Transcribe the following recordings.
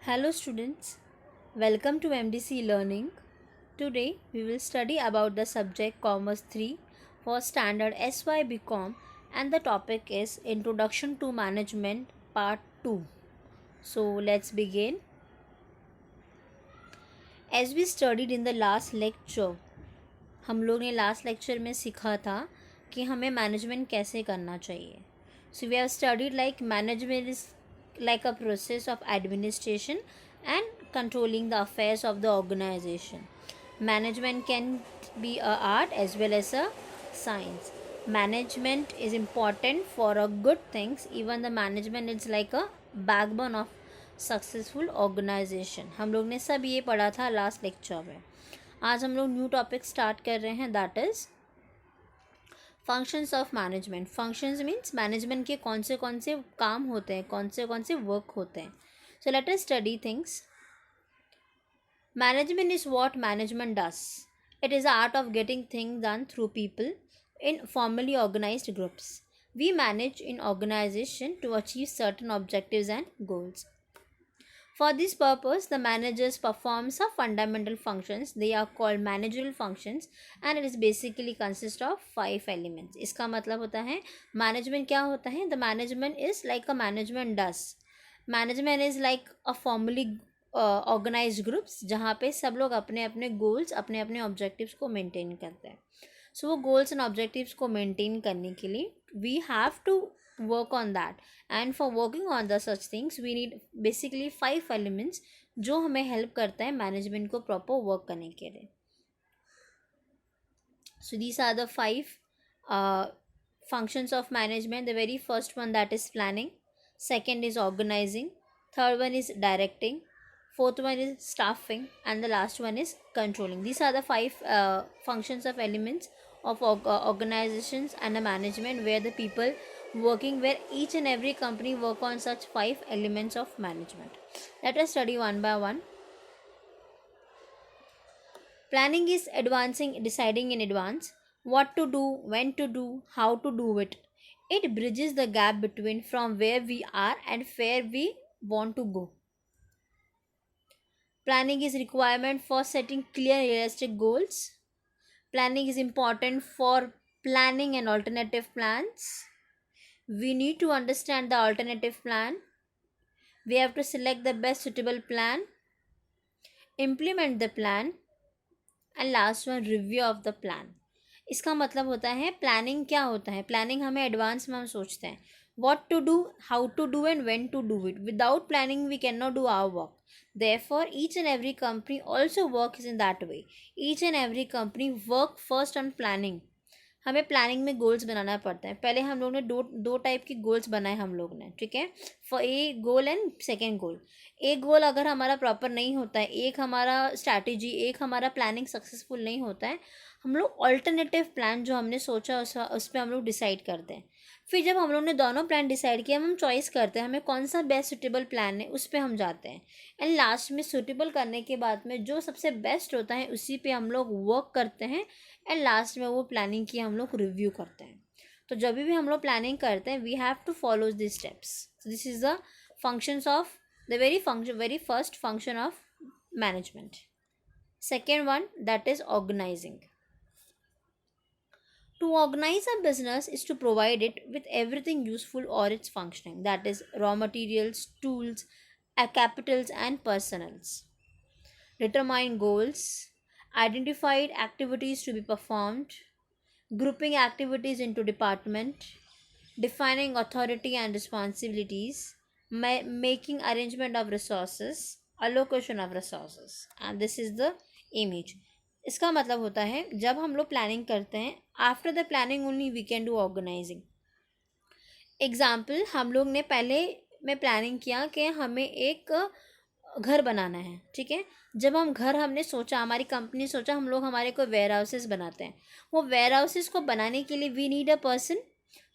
Hello students, welcome to MDC Learning. Today we will study about the subject Commerce 3 for standard SY BCom and the topic is Introduction to Management Part 2. So let's begin. As we studied in the last lecture, हम लोग ने last lecture में सीखा था कि हमें management कैसे करना चाहिए. So we have studied like management is like a process of administration and controlling the affairs of the organization. Management can be a art as well as a science. Management is important for a good things. Even the management is like a backbone of successful organisation. हम लोग ने सब ये पढ़ा था last lecture में. आज हम लोग न्यू टॉपिक स्टार्ट कर रहे हैं, that is functions of management. Functions means management के कौन से काम होते हैं, कौन से वर्क होते हैं. So let us study things. Management is what management does. It is the art of getting thing done through people in formally organized groups. We manage in organization to achieve certain objectives and goals. For this purpose, the managers perform some fundamental functions. They are called managerial functions and it is basically consist of 5 elements. इसका मतलब होता है management क्या होता है. The management is like a management does. Management is like a formally organized groups जहाँ पे सब लोग अपने अपने goals, अपने अपने objectives को maintain करते हैं. So वो goals and objectives को maintain करने के लिए we have to work on that, and for working on the such things we need basically 5 elements जो हमें help करता है management को proper work करने के लिए. So these are the 5 functions of management. The very first one, that is planning. Second is organizing. Third one is directing. Fourth one is staffing, and the last one is controlling. These are the 5 functions of elements of organizations and a management where the people working, where each and every company work on such 5 elements of management. Let us study one by one. Planning is deciding in advance what to do, when to do, how to do it. It bridges the gap between from where we are and where we want to go. Planning is requirement for setting clear realistic goals. Planning is important for planning and alternative plans. We need to understand the alternative plan. We have to select the best suitable plan, implement the plan, and last one, review of the plan. इसका मतलब होता है planning क्या होता है. Planning हमें advance में हम सोचते हैं what to do, how to do and when to do it. Without planning we cannot do our work. Therefore each and every company also works in that way. Each and every company work first on planning. हमें planning में goals बनाना पड़ता है. पहले हम लोग ने दो type की गोल्स बनाए हम लोग ने, ठीक है. For a goal and second गोल. एक गोल अगर हमारा प्रॉपर नहीं होता है, एक हमारा स्ट्रैटेजी, एक हमारा प्लानिंग सक्सेसफुल नहीं होता है, हम लोग ऑल्टरनेटिव प्लान जो हमने सोचा उस पर हम लोग डिसाइड करते हैं. फिर जब हम लोग ने दोनों प्लान डिसाइड किया, हम चॉइस करते हैं हमें कौन सा बेस्ट सूटेबल प्लान है, उस पर हम जाते हैं. एंड लास्ट में सूटेबल करने के बाद में जो सबसे बेस्ट होता है उसी पे हम लोग वर्क करते हैं. एंड लास्ट में वो प्लानिंग की हम लोग रिव्यू करते हैं. तो जब भी हम लोग प्लानिंग करते हैं we have to follow this steps. This is the functions of the very first function of management. Second one, that is organising. To organize a business is to provide it with everything useful or its functioning, that is raw materials, tools, capitals and personnels. Determine goals, identified activities to be performed, grouping activities into department, defining authority and responsibilities, making arrangement of resources, allocation of resources, and this is the image. इसका मतलब होता है जब हम लोग planning करते हैं, after the planning only we can do organising. Example, हम लोग ने पहले में प्लानिंग किया कि हमें एक घर बनाना है, ठीक है. जब हमने सोचा, हमारी कंपनी सोचा हम लोग हमारे कोई वेयर हाउसेस बनाते हैं. वो वेयर हाउसेस को बनाने के लिए वी नीड अ पर्सन.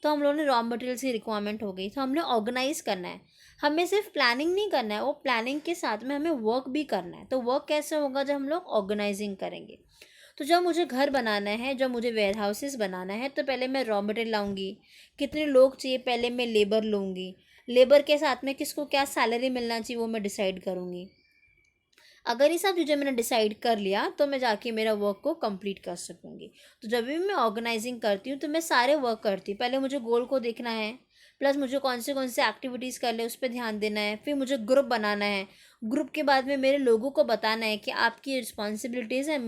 तो हम लोगों ने रॉ मटेरियल्स की रिक्वायरमेंट हो गई, तो हमने ऑर्गेनाइज करना है. हमें सिर्फ प्लानिंग नहीं करना है, वो प्लानिंग के साथ में हमें वर्क भी करना है. तो वर्क कैसे होगा, जब हम लोग ऑर्गेनाइजिंग करेंगे. तो जब मुझे घर बनाना है, जब मुझे वेयर हाउसेस बनाना है, तो पहले मैं रॉ मटेरियल लाऊंगी. कितने लोग चाहिए, पहले मैं लेबर लूँगी. लेबर के साथ में किसको क्या सैलरी मिलना चाहिए वो मैं डिसाइड करूँगी। अगर ये सब चीज़ें मैंने डिसाइड कर लिया तो मैं जाके मेरा वर्क को कंप्लीट कर सकूँगी। तो जब भी मैं ऑर्गेनाइजिंग करती हूँ तो मैं सारे वर्क करती हूँ। पहले मुझे गोल को देखना है, प्लस मुझे कौन से एक्टिविटीज़ कर ले उस पर ध्यान देना है, फिर मुझे ग्रुप बनाना है। ग्रुप के बाद में मेरे लोगों को बताना है कि आपकी रिस्पॉन्सिबिलिटीज़ हैं,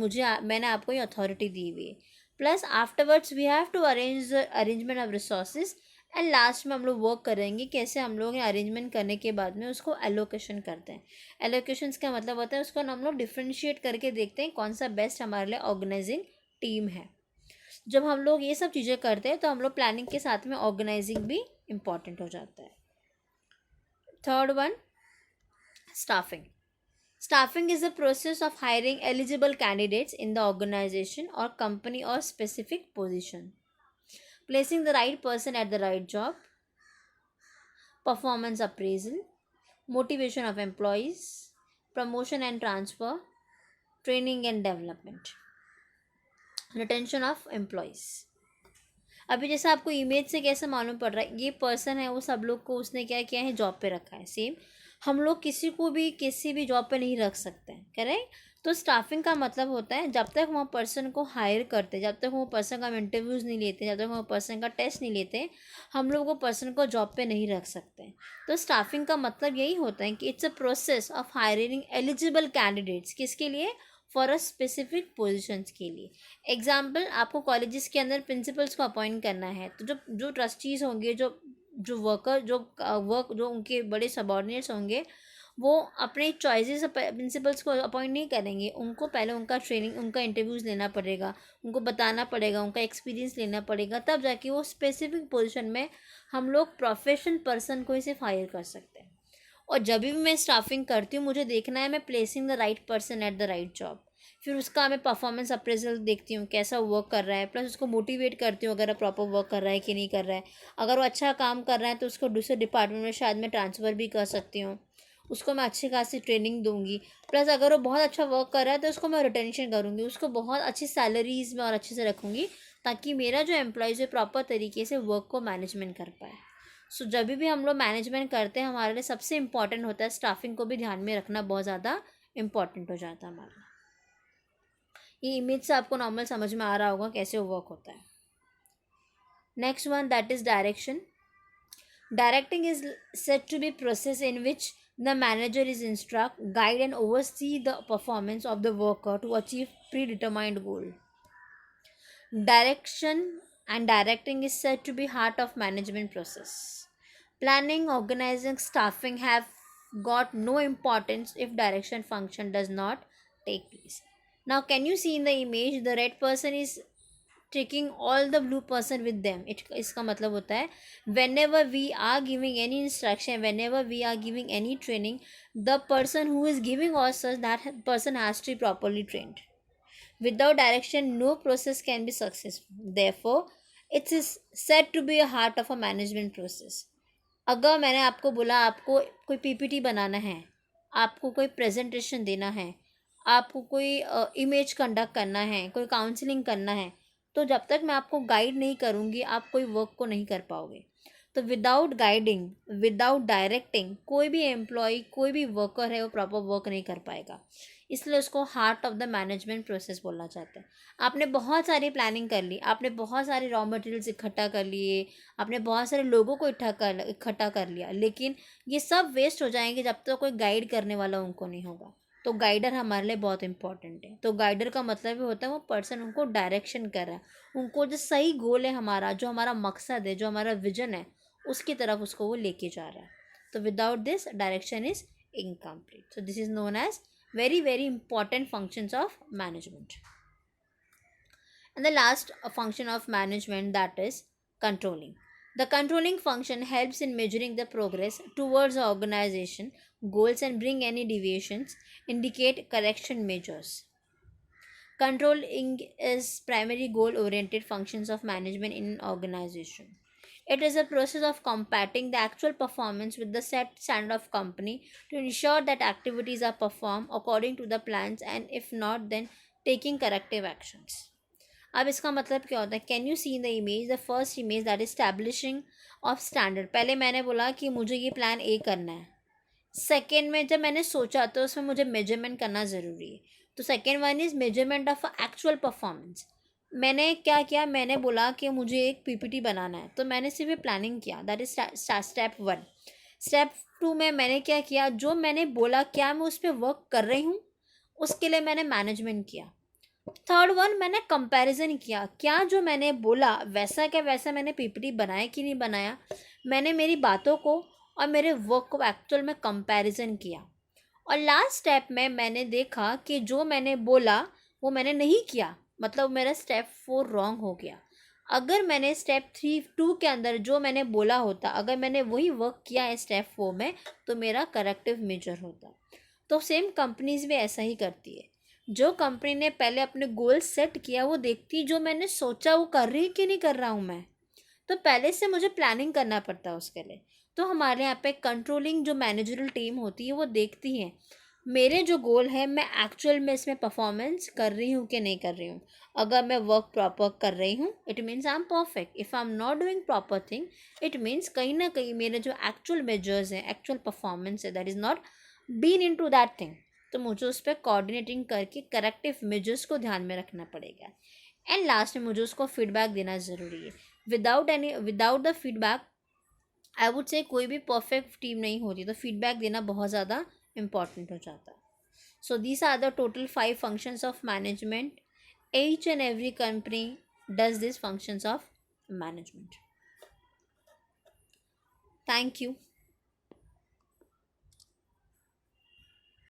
मैंने आपको ये अथॉरिटी दी हुई है। Plus afterwards we have to arrange the arrangement of resources, and last में हम लोग वर्क करेंगे कैसे हम लोग अरेंजमेंट करने के बाद में उसको एलोकेशन करते हैं। एलोकेशंस का मतलब होता है उसको हम लोग डिफ्रेंशिएट करके देखते हैं कौन सा बेस्ट हमारे लिए ऑर्गेनाइजिंग टीम है। जब हम लोग ये सब चीज़ें करते हैं तो हम लोग प्लानिंग के साथ में ऑर्गेनाइजिंग भी इम्पॉर्टेंट हो जाता है। Third one, staffing. Staffing is the process of hiring eligible candidates in the organization or company or specific position, placing the right person at the right job, performance appraisal, motivation of employees, promotion and transfer, training and development, retention of employees. अभी जैसे आपको image से कैसे मालूम पड़ रहा है ये पर्सन है, वो सब लोग को उसने क्या किया है, जॉब पे रखा है। सेम हम लोग किसी को भी किसी भी जॉब पे नहीं रख सकते हैं, करेक्ट। तो स्टाफिंग का मतलब होता है जब तक वो पर्सन को हायर करते, जब तक वो पर्सन का हम इंटरव्यूज़ नहीं लेते, जब तक वो पर्सन का टेस्ट नहीं लेते, हम लोग वो पर्सन को जॉब पे नहीं रख सकते। तो स्टाफिंग का मतलब यही होता है कि it's a process of hiring eligible candidates, किसके लिए, फॉर अ स्पेसिफिक पोजिशंस के लिए। एग्जाम्पल, आपको कॉलेजेस के अंदर प्रिंसिपल्स को अपॉइंट करना है, तो जो जो ट्रस्टीज़ होंगे, जो जो वर्कर जो उनके बड़े सबॉर्डिनेट्स होंगे, वो अपने चॉइसेस प्रिंसिपल्स को अपॉइंट नहीं करेंगे। उनको पहले उनका ट्रेनिंग, उनका इंटरव्यूज़ लेना पड़ेगा, उनको बताना पड़ेगा, उनका एक्सपीरियंस लेना पड़ेगा, तब जाके वो स्पेसिफिक पोजीशन में हम लोग प्रोफेशनल पर्सन को ही सिर्फ हायर कर सकते हैं। और जब भी मैं स्टाफिंग करती हूँ मुझे देखना है मैं placing the right person at the right job. फिर उसका मैं परफॉर्मेंस अप्रेजल देखती हूँ कैसा वर्क कर रहा है, प्लस उसको मोटिवेट करती हूँ अगर प्रॉपर वर्क कर रहा है कि नहीं कर रहा है। अगर वो अच्छा काम कर रहा है तो उसको दूसरे डिपार्टमेंट में शायद मैं ट्रांसफ़र भी कर सकती हूँ, उसको मैं अच्छी खासी ट्रेनिंग दूंगी। प्लस अगर वो बहुत अच्छा वर्क कर रहा है तो उसको मैं रिटेंशन करूँगी, उसको बहुत अच्छी सैलरीज में और अच्छे से रखूँगी, ताकि मेरा जो एम्प्लॉयज़ है प्रॉपर तरीके से वर्क को मैनेजमेंट कर पाए। सो जब भी हम लोग मैनेजमेंट करते हैं हमारे लिए सबसे इम्पॉर्टेंट होता है स्टाफिंग को भी ध्यान में रखना, बहुत ज़्यादा इम्पॉर्टेंट हो जाता है हमारा। ये इमेज से आपको नॉर्मल समझ में आ रहा होगा कैसे वो वर्क होता है। Next one, that is direction. Directing is said to be process in which the manager is instruct, guide and oversee the performance of the worker to achieve predetermined goal. Direction and directing is said to be heart of management process. Planning, organizing, staffing have got no importance if direction function does not take place. Now, can you see in the image the red person is taking all the blue person with them? इसका मतलब होता है whenever we are giving any instruction, whenever we are giving any training, the person who is giving us that person has to be properly trained. Without direction, no process can be successful. Therefore, it is said to be a heart of a management process. अगर मैंने आपको बोला आपको कोई PPT बनाना है, आपको कोई presentation देना है, आपको कोई इमेज कंडक्ट करना है, कोई काउंसलिंग करना है, तो जब तक मैं आपको गाइड नहीं करूँगी आप कोई वर्क को नहीं कर पाओगे। तो विदाउट गाइडिंग, विदाउट डायरेक्टिंग कोई भी एम्प्लॉय, कोई भी वर्कर है वो प्रॉपर वर्क नहीं कर पाएगा। इसलिए उसको heart of the management process बोलना चाहते हैं। आपने बहुत सारी प्लानिंग कर ली, आपने बहुत सारे रॉ मटेरियल्स इकट्ठा कर लिए, आपने बहुत सारे लोगों को इकट्ठा कर लिया, लेकिन ये सब वेस्ट हो जाएंगे जब तक तो कोई गाइड करने वाला उनको नहीं होगा। तो गाइडर हमारे लिए बहुत इंपॉर्टेंट है। तो गाइडर का मतलब ये होता है वो पर्सन उनको डायरेक्शन कर रहा है, उनको जो सही गोल है हमारा, जो हमारा मकसद है, जो हमारा विजन है, उसकी तरफ उसको वो लेके जा रहा है। तो without this direction is incomplete. So this is known as very important functions of management. And the last function of management, that is controlling. The controlling function helps in measuring the progress towards the organization goals and bring any deviations, indicate correction measures. Controlling is primary goal oriented functions of management in an organization. It is a process of comparing the actual performance with the set standard of company to ensure that activities are performed according to the plans, and if not then taking corrective actions. अब इसका मतलब क्या होता है, can you see in the image, the first image that is establishing of standard. पहले मैंने बोला कि मुझे ये प्लान ए करना है, सेकेंड में जब मैंने सोचा तो उसमें मुझे मेजरमेंट करना ज़रूरी है, तो second one is measurement of actual performance. मैंने क्या किया, मैंने बोला कि मुझे एक पीपीटी बनाना है, तो मैंने सिर्फ प्लानिंग किया, that is step one. Step two में मैंने क्या किया, जो मैंने बोला क्या मैं उस पर वर्क कर रही हूँ, उसके लिए मैंने मैनेजमेंट किया। थर्ड वन, मैंने कंपैरिजन किया, क्या जो मैंने बोला वैसा क्या वैसा मैंने पीपीटी बनाया कि नहीं बनाया। मैंने मेरी बातों को और मेरे वर्क को एक्चुअल में कंपैरिजन किया। और लास्ट स्टेप में मैंने देखा कि जो मैंने बोला वो मैंने नहीं किया, मतलब मेरा स्टेप 4 रॉन्ग हो गया। अगर मैंने स्टेप 2 के अंदर जो मैंने बोला होता, अगर मैंने वही वर्क किया है स्टेप 4 में, तो मेरा करेक्टिव मेजर होता। तो सेम कंपनीज भी ऐसा ही करती है। जो कंपनी ने पहले अपने गोल सेट किया वो देखती जो मैंने सोचा वो कर रही कि नहीं कर रहा हूँ मैं, तो पहले से मुझे प्लानिंग करना पड़ता है उसके लिए। तो हमारे यहाँ पे कंट्रोलिंग जो मैनेजरल टीम होती है वो देखती है मेरे जो गोल है मैं एक्चुअल में इसमें परफॉर्मेंस कर रही हूँ कि नहीं कर रही हूँ। अगर मैं वर्क प्रॉपर कर रही हूँ it means I am perfect, if I am not doing proper thing it means कहीं ना कहीं मेरे जो एक्चुअल मेजर्स हैं, एक्चुअल परफॉर्मेंस है, that is not been into that thing. तो मुझे उस पर कोऑर्डिनेटिंग करके करेक्टिव मेजर्स को ध्यान में रखना पड़ेगा। एंड लास्ट में मुझे उसको फीडबैक देना ज़रूरी है। Without the feedback I would say कोई भी परफेक्ट टीम नहीं होती, तो फीडबैक देना बहुत ज़्यादा इम्पॉर्टेंट हो जाता है। So these are the total 5 functions of management. Each and every company does these functions of management. Thank you.